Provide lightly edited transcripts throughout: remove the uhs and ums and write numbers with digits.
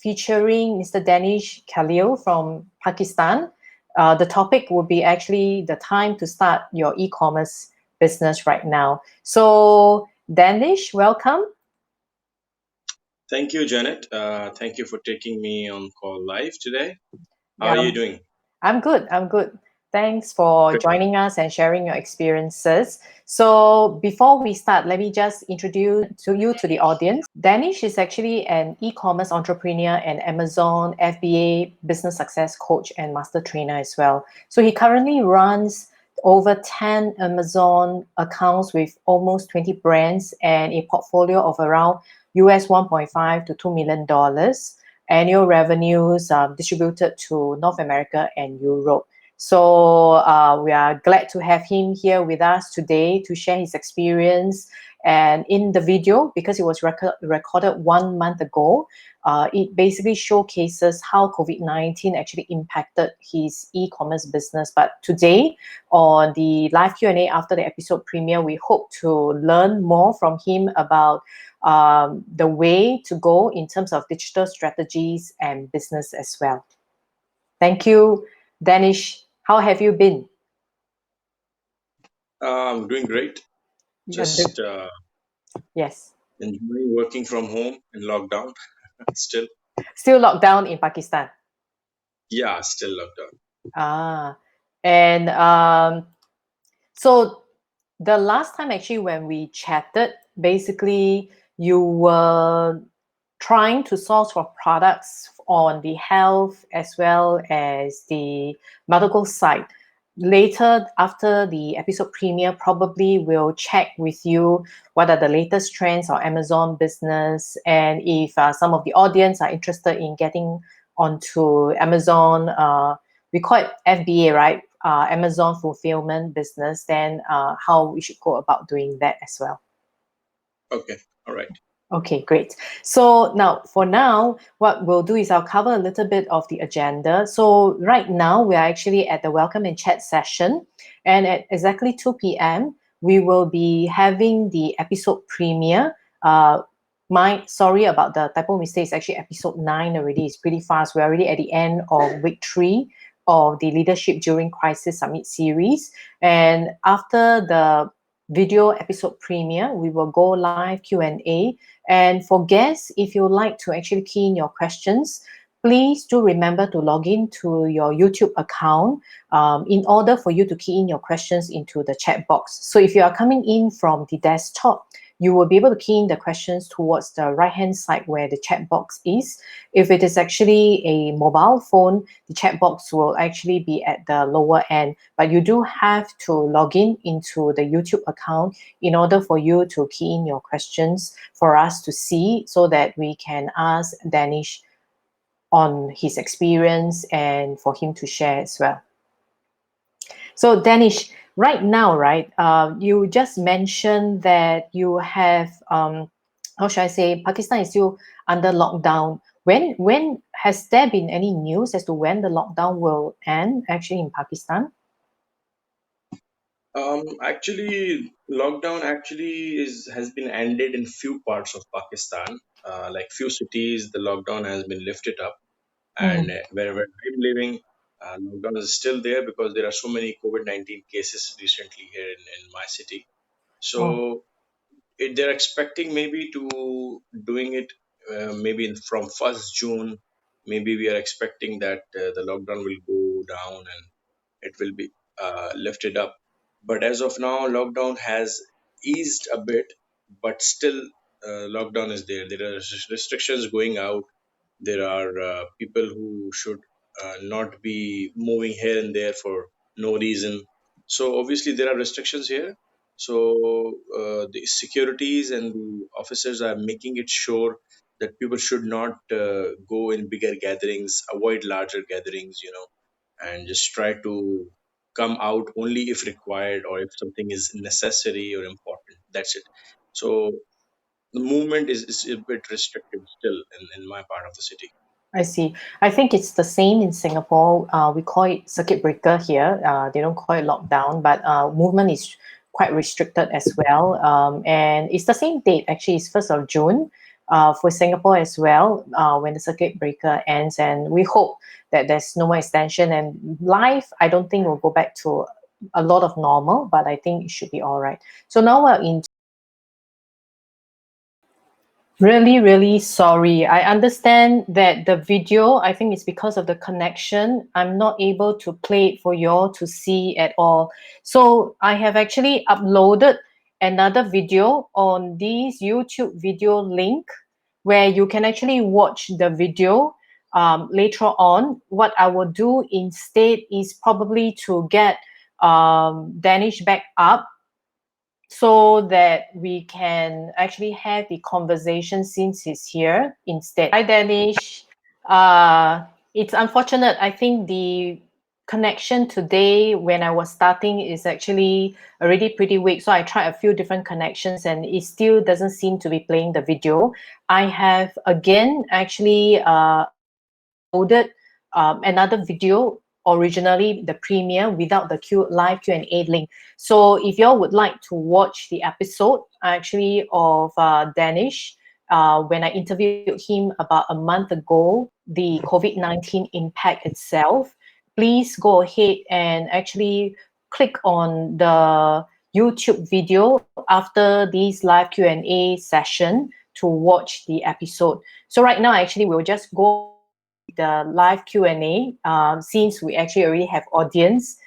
featuring Mr. Danish Khalil from Pakistan. The topic will be actually the time to start your e-commerce business right now. So Danish, welcome. Thank you, Janet. Thank you for taking me on call live today. How Yeah, are you doing? I'm good. I'm good. Thanks for Good. joining us and sharing your experiences. So before we start, let me just introduce to the audience. Danish is actually an e-commerce entrepreneur and Amazon FBA business success coach and master trainer as well. So he currently runs over 10 Amazon accounts with almost 20 brands and a portfolio of around US $1.5 to $2 million annual revenues distributed to North America and Europe. So we are glad to have him here with us today to share his experience. And in the video, because it was recorded 1 month ago, it basically showcases how COVID-19 actually impacted his e-commerce business. But today, on the live Q&A after the episode premiere, we hope to learn more from him about the way to go in terms of digital strategies and business as well. Thank you, Danish. How have you been? I'm doing great. Just Yes. enjoying working from home in lockdown. Still, Still locked down in Pakistan. yeah, still lockdown. And so the last time actually when we chatted, basically you were trying to source for products on the health as well as the medical side. Later, after the episode premiere, probably we'll check with you what are the latest trends on Amazon business, and if some of the audience are interested in getting onto Amazon, we call it FBA, right? Amazon fulfillment business, then how we should go about doing that as well. Okay, all right. Okay, great. So for now, what we'll do is I'll cover a little bit of the agenda. So right now, we are actually at the welcome and chat session. And at exactly 2 p.m., we will be having the episode premiere. Sorry about the typo mistake. It's actually episode 9 already. It's pretty fast. We're already at the end of week 3 of the Leadership During Crisis Summit series. And after the video episode premiere, we will go live Q&A. And for guests, if you would like to actually key in your questions, please do remember to log in to your YouTube account in order for you to key in your questions into the chat box. So if you are coming in from the desktop, you will be able to key in the questions towards the right-hand side where the chat box is. If it is actually a mobile phone, the chat box will actually be at the lower end. But you do have to log in into the YouTube account in order for you to key in your questions for us to see so that we can ask Danish on his experience and for him to share as well. So Danish, right now, right, you just mentioned that you have, how should I say, Pakistan is still under lockdown. When has there been any news as to when the lockdown will end actually in Pakistan? Actually, lockdown has been ended in few parts of Pakistan. Like few cities, the lockdown has been lifted up, and wherever I'm living, lockdown is still there because there are so many COVID-19 cases recently here in my city. Oh, So they're expecting maybe to doing it maybe from 1st June. Maybe we are expecting that the lockdown will go down and it will be lifted up. But as of now, lockdown has eased a bit, but still lockdown is there. There are restrictions going out. There are people who should not be moving here and there for no reason. So obviously there are restrictions here. So the securities and the officers are making it sure that people should not go in bigger gatherings, avoid larger gatherings, and just try to come out only if required or if something is necessary or important. That's it. So the movement is a bit restricted still in my part of the city. I see. I think it's the same in Singapore. We call it circuit breaker here. They don't call it lockdown, but movement is quite restricted as well. And it's the same date, actually, it's 1st of June. for Singapore as well when the circuit breaker ends. And we hope that there's no more extension, and life, I don't think will go back to a lot of normal, but I think it should be all right. So now we're in. Really, really sorry. I understand that the video, I think it's because of the connection. I'm not able to play it for you all to see at all. So I have actually uploaded another video on this YouTube video link where you can actually watch the video later on. What I will do instead is probably to get Danish back up so that we can actually have the conversation since he's here instead. Hi, Danish. It's unfortunate. I think the connection today when I was starting is actually already pretty weak. So I tried a few different connections and it still doesn't seem to be playing the video. I have again actually uploaded another video, originally the premiere without the live Q&A link. So if y'all would like to watch the episode actually of Danish, when I interviewed him about a month ago, the COVID-19 impact itself, please go ahead and actually click on the YouTube video after this live Q&A session to watch the episode. So right now, actually, we'll just go the live Q&A since we actually already have audience,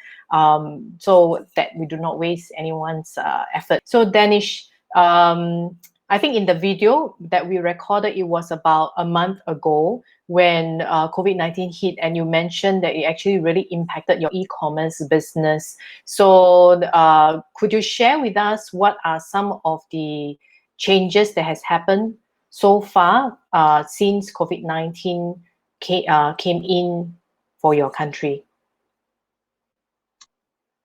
so that we do not waste anyone's effort. So Danish, I think in the video that we recorded, it was about a month ago when COVID-19 hit, and you mentioned that it actually really impacted your e-commerce business. So could you share with us what are some of the changes that has happened so far since COVID-19 came in for your country?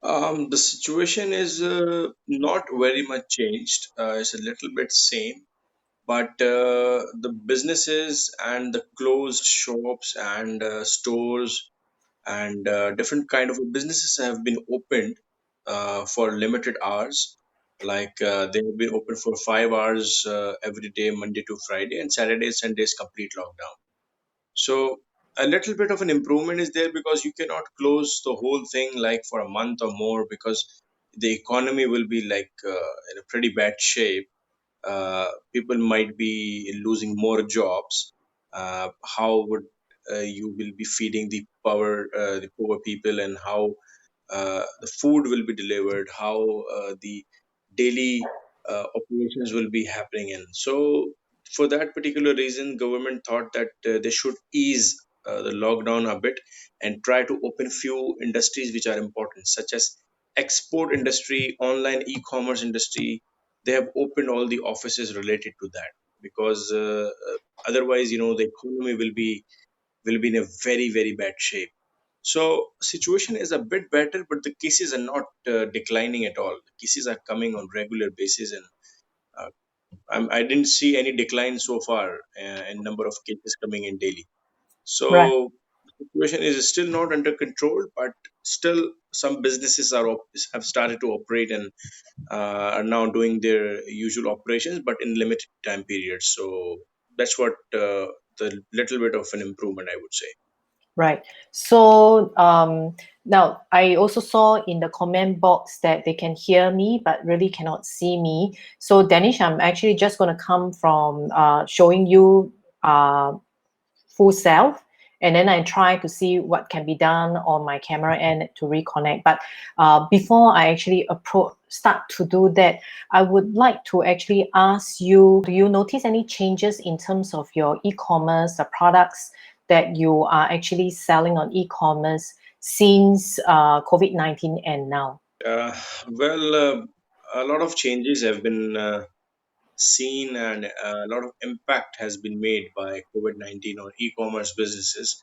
The situation is not very much changed. It's a little bit same, but the businesses and the closed shops and stores and different kind of businesses have been opened for limited hours. Like they have been open for 5 hours every day, Monday to Friday, and Saturdays, Sundays complete lockdown. So a little bit of an improvement is there because you cannot close the whole thing like for a month or more because the economy will be like in a pretty bad shape. People might be losing more jobs. How would you will be feeding the poor people, and how the food will be delivered, how the daily operations will be happening in. So for that particular reason, government thought that they should ease the lockdown a bit and try to open few industries which are important, such as export industry, online e-commerce industry. They have opened all the offices related to that because otherwise, the economy will be in a very very bad shape. So situation is a bit better, but the cases are not declining at all. The cases are coming on regular basis, and uh, I didn't see any decline so far in number of cases coming in daily. Right. So situation is still not under control, but still some businesses have started to operate and are now doing their usual operations, but in limited time periods. So that's what the little bit of an improvement I would say. Right. So now I also saw in the comment box that they can hear me but really cannot see me. So Danish, I'm actually just going to come from showing you full self, and then I try to see what can be done on my camera end to reconnect. But before I actually start to do that, I would like to actually ask you, do you notice any changes in terms of your e-commerce, the products that you are actually selling on e-commerce since COVID-19 and now? Well, a lot of changes have been seen, and a lot of impact has been made by COVID-19 on e-commerce businesses.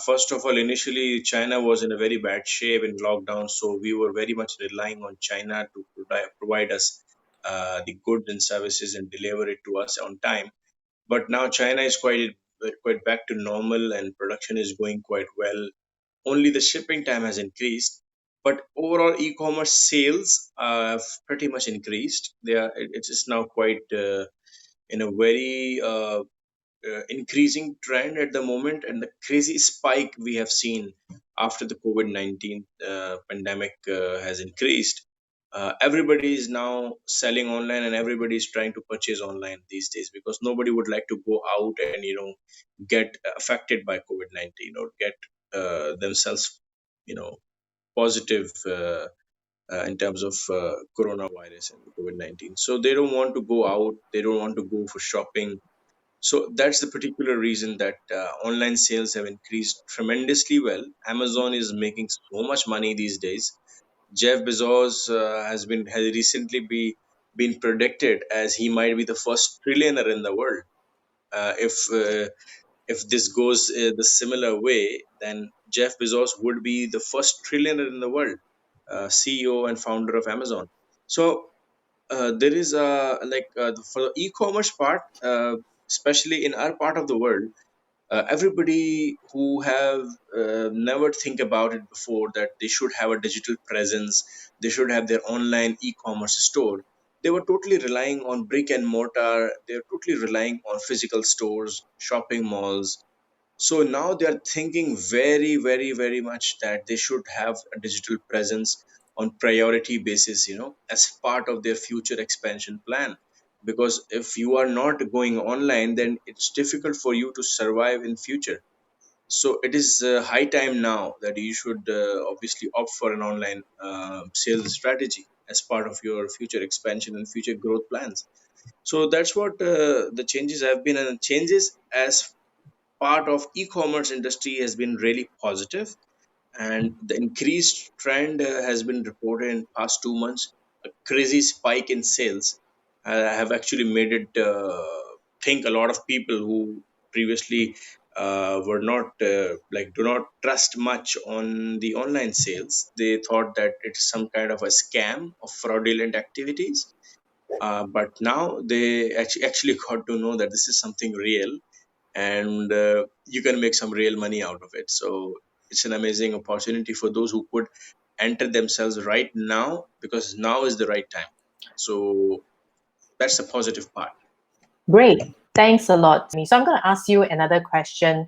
First of all, initially China was in a very bad shape in lockdown, so we were very much relying on China to provide us the goods and services and deliver it to us on time. But now China is quite back to normal, and production is going quite well. Only the shipping time has increased, but overall e-commerce sales have pretty much increased. They are it is now quite in a very increasing trend at the moment, and the crazy spike we have seen after the COVID-19 pandemic has increased. Everybody is now selling online, and everybody is trying to purchase online these days, because nobody would like to go out and get affected by COVID-19, or get themselves positive in terms of coronavirus and COVID-19. So they don't want to go out, they don't want to go for shopping. So that's the particular reason that online sales have increased tremendously well. Amazon is making so much money these days. Jeff Bezos has recently been predicted as he might be the first trillionaire in the world. If this goes the similar way, then Jeff Bezos would be the first trillionaire in the world, CEO and founder of Amazon. So there is for the e-commerce part, especially in our part of the world, everybody who have never think about it before, that they should have a digital presence, they should have their online e-commerce store. They were totally relying on brick and mortar, they're totally relying on physical stores, shopping malls. So now they are thinking very, very, very much that they should have a digital presence on priority basis, as part of their future expansion plan. Because if you are not going online, then it's difficult for you to survive in future. So it is high time now that you should obviously opt for an online sales strategy as part of your future expansion and future growth plans. So that's what the changes have been, and changes as part of e-commerce industry has been really positive, and the increased trend has been reported in past 2 months. A crazy spike in sales have actually made it think a lot of people who previously were not do not trust much on the online sales. They thought that it's some kind of a scam of fraudulent activities, but now they actually got to know that this is something real, and you can make some real money out of it. So it's an amazing opportunity for those who could enter themselves right now, because now is the right time. So that's the positive part. Great. Thanks a lot. So I'm going to ask you another question.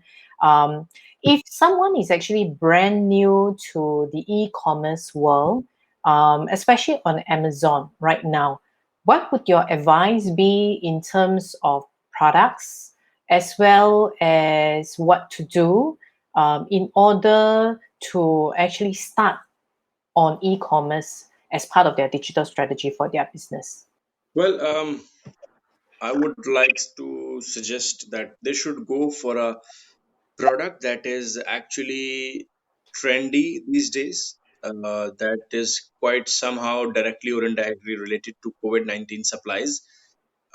If someone is actually brand new to the e-commerce world, especially on Amazon right now, what would your advice be in terms of products, as well as what to do in order to actually start on e-commerce as part of their digital strategy for their business? Well, I would like to suggest that they should go for a product that is actually trendy these days, that is quite somehow directly or indirectly related to COVID-19 supplies,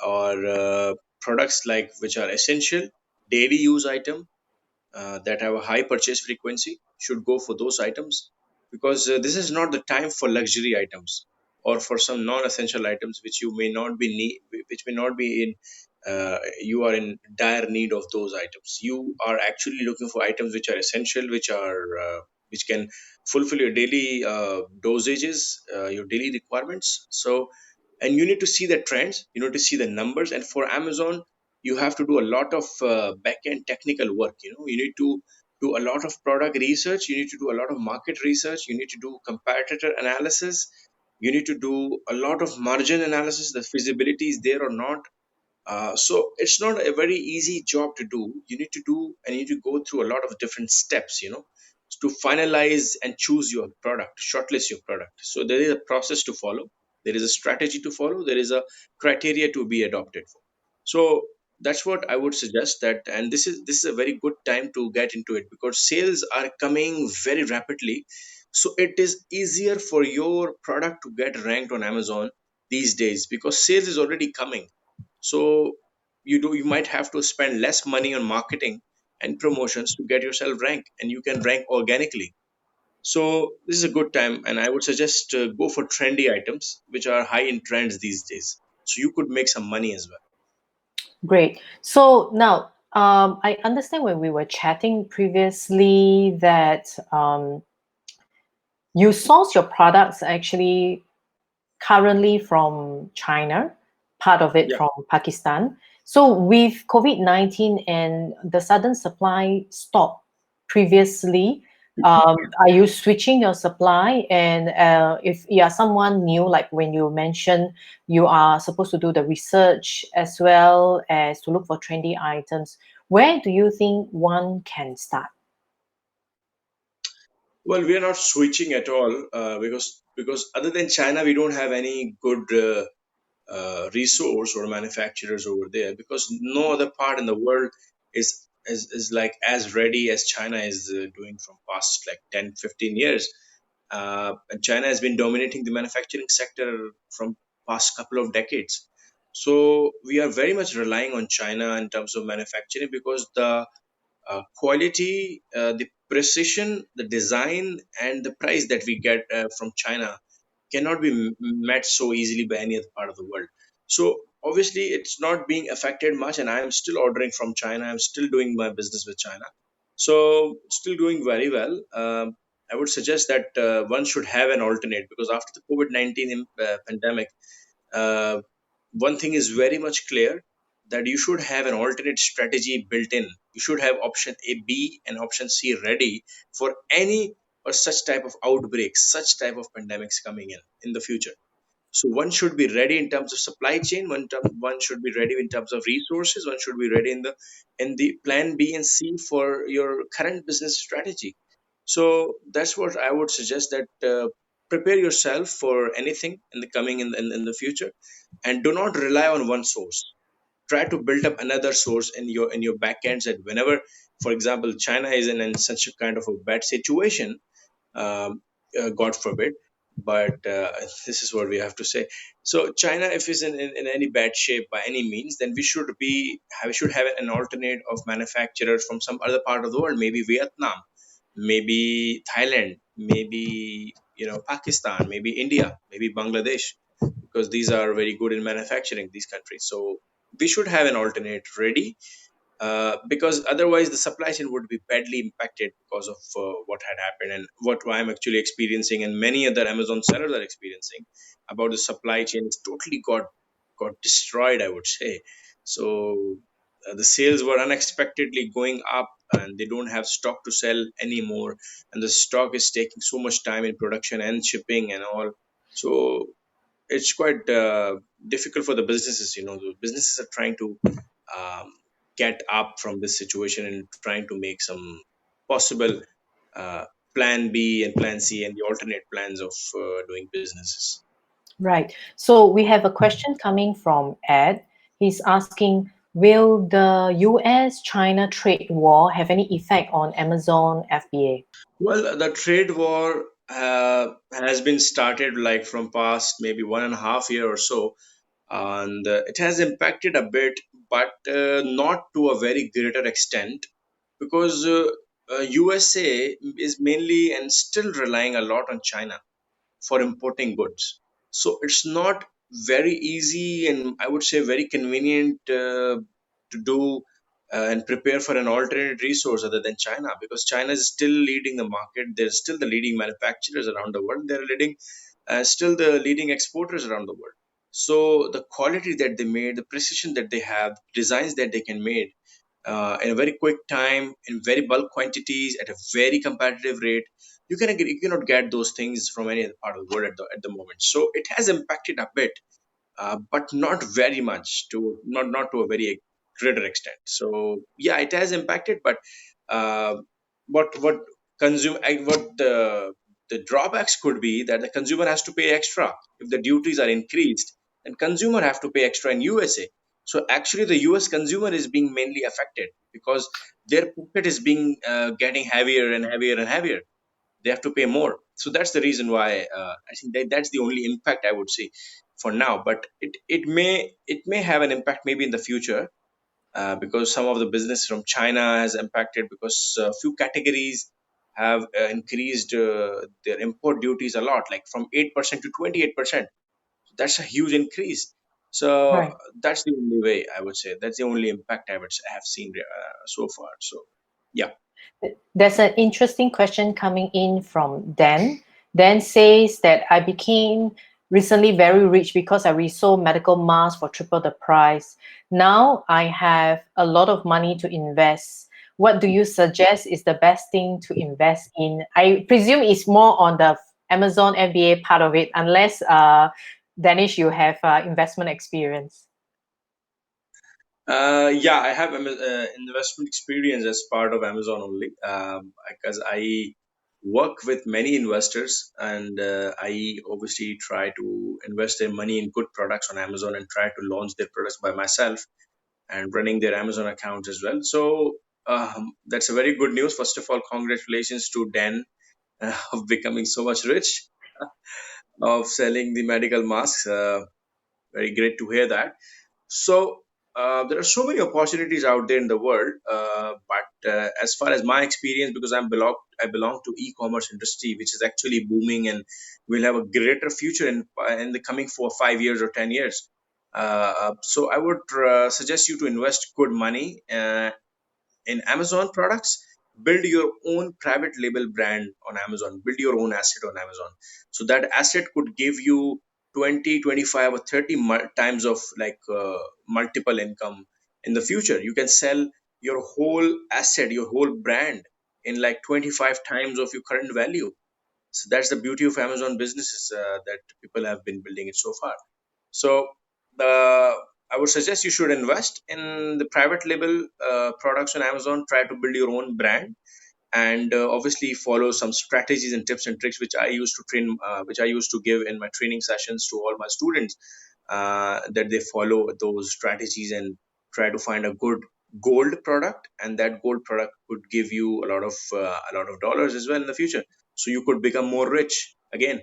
or products like which are essential daily use item, that have a high purchase frequency should go for those items, because this is not the time for luxury items or for some non-essential items which you may not be which may not be in you are in dire need of those items. You are actually looking for items which are essential, which can fulfill your daily dosages, your daily requirements. So, and you need to see the trends, you need to see the numbers. And for Amazon, you have to do a lot of back end technical work. You need to do a lot of product research, you need to do a lot of market research, you need to do competitor analysis, you need to do a lot of margin analysis, the feasibility is there or not. So it's not a very easy job to do. You need to do, and you need to go through a lot of different steps, to finalize and choose your product, shortlist your product. So there is a process to follow. There is a strategy to follow. There is a criteria to be adopted for. So that's what I would suggest, that, and this is a very good time to get into it, because sales are coming very rapidly. So it is easier for your product to get ranked on Amazon these days, because sales is already coming. So you might have to spend less money on marketing and promotions to get yourself ranked, and you can rank organically. So this is a good time, and I would suggest go for trendy items which are high in trends these days, so you could make some money as well. Great. So now, I understand when we were chatting previously that you source your products actually currently from China, part of it Yeah. from Pakistan. So with COVID-19 and the sudden supply stop previously, are you switching your supply? And if you are someone new, like when you mentioned you are supposed to do the research as well as to look for trendy items, where do you think one can start? Well, we are not switching at all, because other than China, we don't have any good resource or manufacturers over there, because no other part in the world is like as ready as China is doing from past like 10, 15 years. And China has been dominating the manufacturing sector from past couple of decades. So we are very much relying on China in terms of manufacturing, because the quality, the precision, the design, and the price that we get from China cannot be met so easily by any other part of the world. So obviously, it's not being affected much, and I'm still ordering from China. I'm still doing my business with China, so still doing very well. I would suggest that one should have an alternate, because after the COVID-19 pandemic, uh, one thing is very much clear, that you should have an alternate strategy built in. You should have option A, B, and option C ready for any or such type of outbreaks, such type of pandemics coming in the future. So one should be ready in terms of supply chain. One should be ready in terms of resources. One should be ready in the plan B and C for your current business strategy. So that's what I would suggest, that prepare yourself for anything in the coming in the future, and do not rely on one source. Try to build up another source in your backends, that whenever, for example, China is in such a kind of a bad situation, um, God forbid. But this is what we have to say. So China, if it's in any bad shape by any means, then we should have an alternate of manufacturers from some other part of the world, maybe Vietnam, maybe Thailand, maybe Pakistan, maybe India, maybe Bangladesh, because these are very good in manufacturing, these countries. So we should have an alternate ready, because otherwise the supply chain would be badly impacted because of what had happened, and what I'm actually experiencing, and many other Amazon sellers are experiencing, about the supply chain is totally got destroyed, I would say. So the sales were unexpectedly going up, and they don't have stock to sell anymore, and the stock is taking so much time in production and shipping and all. So it's quite difficult for the businesses. The businesses are trying to um, get up from this situation, and trying to make some possible uh, plan B and plan C and the alternate plans of doing businesses. Right. So we have a question coming from Ed. He's asking, will the US China trade war have any effect on Amazon FBA? Well, the trade war has been started like from past maybe 1.5 year or so, and it has impacted a bit, but not to a very greater extent, because USA is mainly and still relying a lot on China for importing goods. So it's not very easy, and I would say very convenient to do and prepare for an alternate resource other than China, because China is still leading the market. They're still the leading manufacturers around the world. They're leading, still the leading exporters around the world. So the quality that they made, the precision that they have, designs that they can make in a very quick time, in very bulk quantities, at a very competitive rate. You cannot get those things from any other part of the world at the moment. So it has impacted a bit, but not very much, to not to a very greater extent. So yeah, it has impacted, but uh, what what the drawbacks could be, that the consumer has to pay extra if the duties are increased, and consumer have to pay extra in USA. So actually, the US consumer is being mainly affected, because their pocket is being getting heavier and heavier and heavier. They have to pay more. So that's the reason why I think that's the only impact I would say for now. But it may have an impact maybe in the future, because some of the business from China has impacted, because few categories have increased their import duties a lot, like from 8% to 28%. That's a huge increase. So Right. that's the only way I would say. That's the only impact I have seen so far. So yeah. There's an interesting question coming in from Dan. Dan says that I became recently very rich because I resold medical masks for triple the price. Now I have a lot of money to invest. What do you suggest is the best thing to invest in? I presume it's more on the Amazon FBA part of it, unless Danish, you have investment experience. Yeah, I have investment experience as part of Amazon only, because I work with many investors, and I obviously try to invest their money in good products on Amazon and try to launch their products by myself and running their Amazon account as well. So that's a very good news. First of all, congratulations to Dan of becoming so much rich, of selling the medical masks. Very great to hear that. So there are so many opportunities out there in the world, but as far as my experience, because I belong to e-commerce industry, which is actually booming and will have a greater future in the coming 4 5 years or 10 years. So I would suggest you to invest good money in Amazon products. Build your own private label brand on Amazon. Build your own asset on Amazon. So that asset could give you 20, 25, or 30 times of multiple income in the future. You can sell your whole asset, your whole brand in like 25 times of your current value. So that's the beauty of Amazon businesses, that people have been building it so far. So I would suggest you should invest in the private label products on Amazon. Try to build your own brand, and obviously follow some strategies and tips and tricks which I used to give in my training sessions to all my students. That they follow those strategies and try to find a good gold product, and that gold product could give you a lot of dollars as well in the future. So you could become more rich again.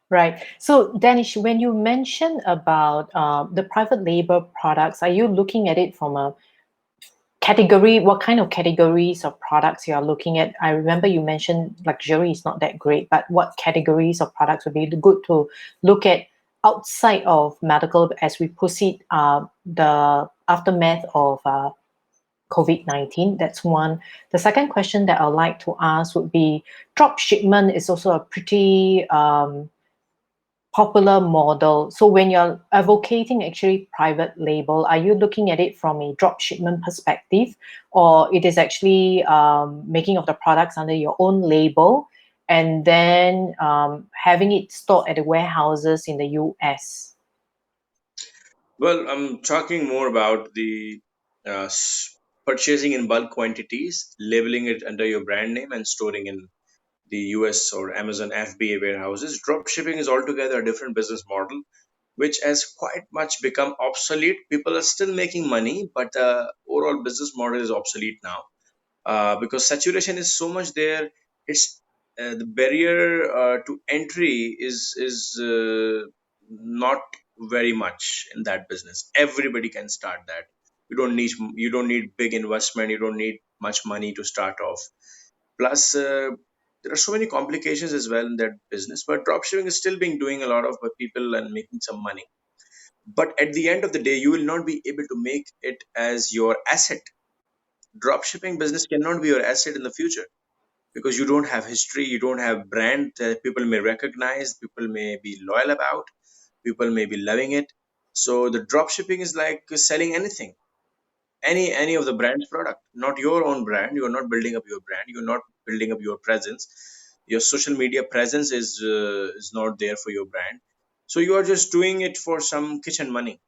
Right. So, Danish, when you mention about the private label products, are you looking at it from a category? What kind of categories of products you are looking at? I remember you mentioned luxury is not that great, but what categories of products would be good to look at outside of medical as we proceed the aftermath of COVID-19? That's one. The second question that I'd like to ask would be drop shipment is also a pretty popular model. So when you're advocating actually private label, are you looking at it from a drop shipment perspective, or it is actually making of the products under your own label and then having it stored at the warehouses in the US? Well, I'm talking more about the purchasing in bulk quantities, labeling it under your brand name, and storing in the US or Amazon FBA warehouses. Drop shipping is altogether a different business model, which has quite much become obsolete. People are still making money, but the overall business model is obsolete now, because saturation is so much there. It's the barrier to entry is not very much in that business. Everybody can start that. You don't need big investment. You don't need much money to start off. Plus, there are so many complications as well in that business. But dropshipping is still being doing a lot of by people and making some money. But at the end of the day, you will not be able to make it as your asset. Dropshipping business cannot be your asset in the future, because you don't have history, you don't have brand that people may recognize, people may be loyal about, people may be loving it. So the drop shipping is like selling anything, any of the brand's product, not your own brand. You're not building up your brand, you're not building up your presence. Your social media presence is not there for your brand. So you are just doing it for some kitchen money.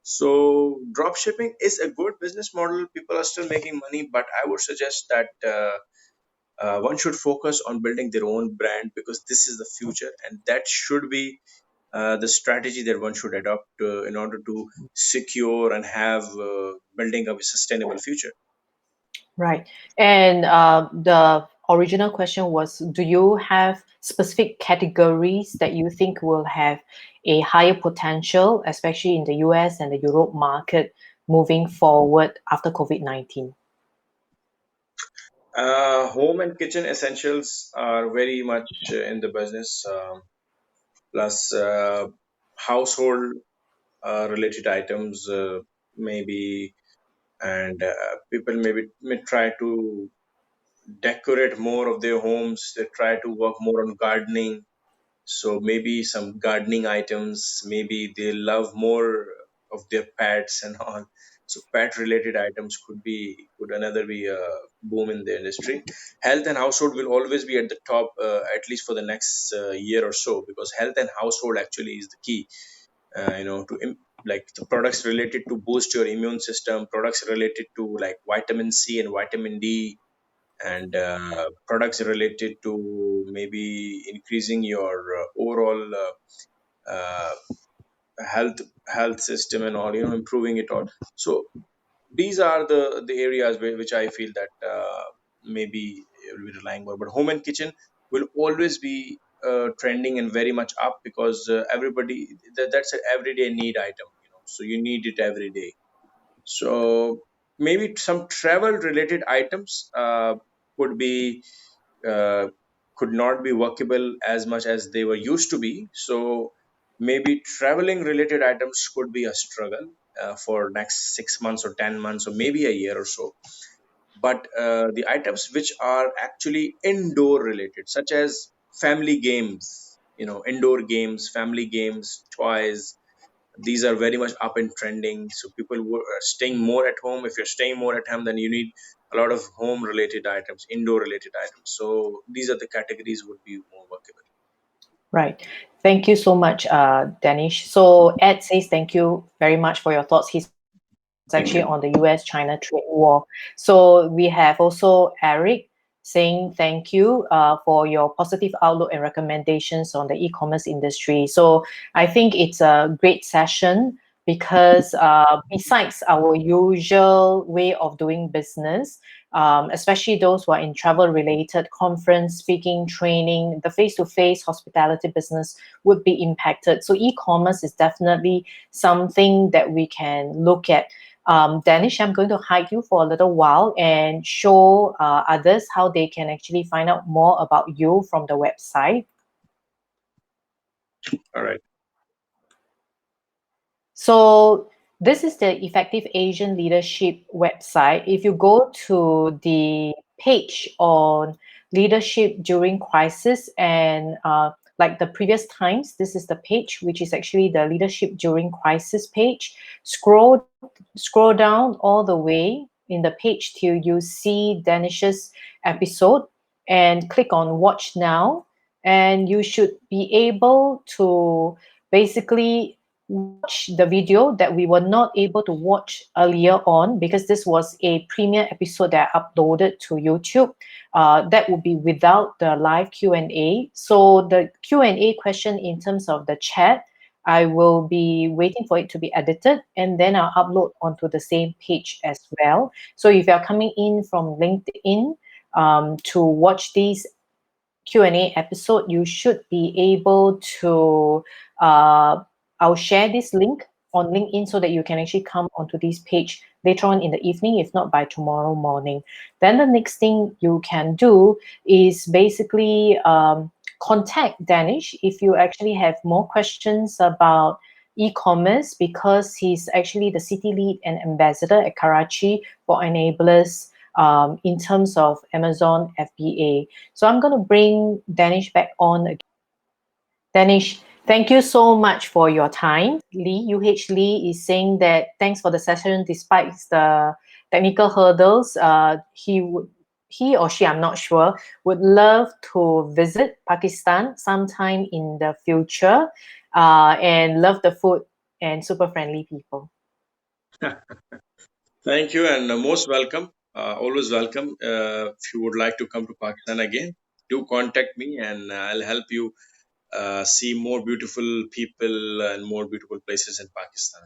So drop shipping is a good business model. People are still making money, but I would suggest that one should focus on building their own brand, because this is the future, and that should be the strategy that one should adopt in order to secure and have building of a sustainable future. Right. And the original question was, do you have specific categories that you think will have a higher potential, especially in the US and the Europe market moving forward after COVID-19? Home and kitchen essentials are very much in the business, plus household related items, maybe, and people maybe may try to decorate more of their homes. They try to work more on gardening, So maybe some gardening items, maybe they love more of their pets and all. So pet related items could another be a boom in the industry. Health and household will always be at the top, at least for the next year or so, because health and household actually is the key. Like the products related to boost your immune system, products related to like vitamin C and vitamin D, and products related to maybe increasing your overall uh, health health system and all, improving it all. So these are the areas which I feel that maybe we'll be relying more. But home and kitchen will always be trending and very much up, because everybody, that's an everyday need item, so you need it every day. So maybe some travel related items could be uh, could not be workable as much as they were used to be. So maybe traveling related items could be a struggle for next 6 months or 10 months or maybe a year or so. But the items which are actually indoor related, such as family games, indoor games, family games, toys, these are very much up and trending. So people are staying more at home. If you're staying more at home, then you need a lot of home related items, indoor related items. So these are the categories would be more workable. Right. Thank you so much, Danish. So Ed says thank you very much for your thoughts. He's actually on the Thank you. US-China trade war. So we have also Eric saying thank you for your positive outlook and recommendations on the e-commerce industry. So I think it's a great session because besides our usual way of doing business, especially those who are in travel related, conference, speaking, training, the face-to-face hospitality business would be impacted. So e-commerce is definitely something that we can look at. Danish, I'm going to hide you for a little while and show others how they can actually find out more about you from the website. All right. So this is the Effective Asian Leadership website. If you go to the page on leadership during crisis and like the previous times, this is the page, which is actually the leadership during crisis page. Scroll down all the way in the page till you see Danish's episode and click on watch now, and you should be able to basically watch the video that we were not able to watch earlier on because this was a premiere episode that I uploaded to YouTube. That would be without the live Q&A. So the Q&A question in terms of the chat, I will be waiting for it to be edited and then I'll upload onto the same page as well. So if you're coming in from LinkedIn to watch these Q&A episode, you should be able to, I'll share this link on LinkedIn so that you can actually come onto this page later on in the evening, if not by tomorrow morning. Then the next thing you can do is basically contact Danish if you actually have more questions about e-commerce, because he's actually the city lead and ambassador at Karachi for Enablers in terms of Amazon FBA. So I'm going to bring Danish back on again. Danish, thank you so much for your time. UH Lee is saying that thanks for the session despite the technical hurdles. He or she, I'm not sure, would love to visit Pakistan sometime in the future and love the food and super friendly people. Thank you, and most welcome. Always welcome. If you would like to come to Pakistan again, do contact me, and I'll help you see more beautiful people and more beautiful places in Pakistan,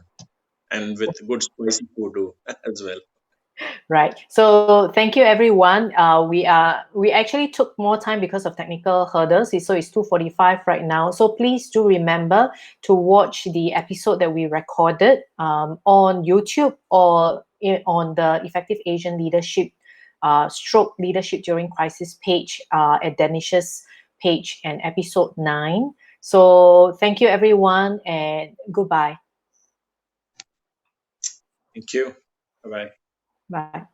and with good spicy food too, as well. Right. So thank you, everyone. We actually took more time because of technical hurdles. So it's 2:45 right now. So please do remember to watch the episode that we recorded on YouTube or on the Effective Asian Leadership stroke leadership during crisis page at Danish's page and episode 9. So thank you, everyone, and goodbye. Thank you. Bye bye. Bye.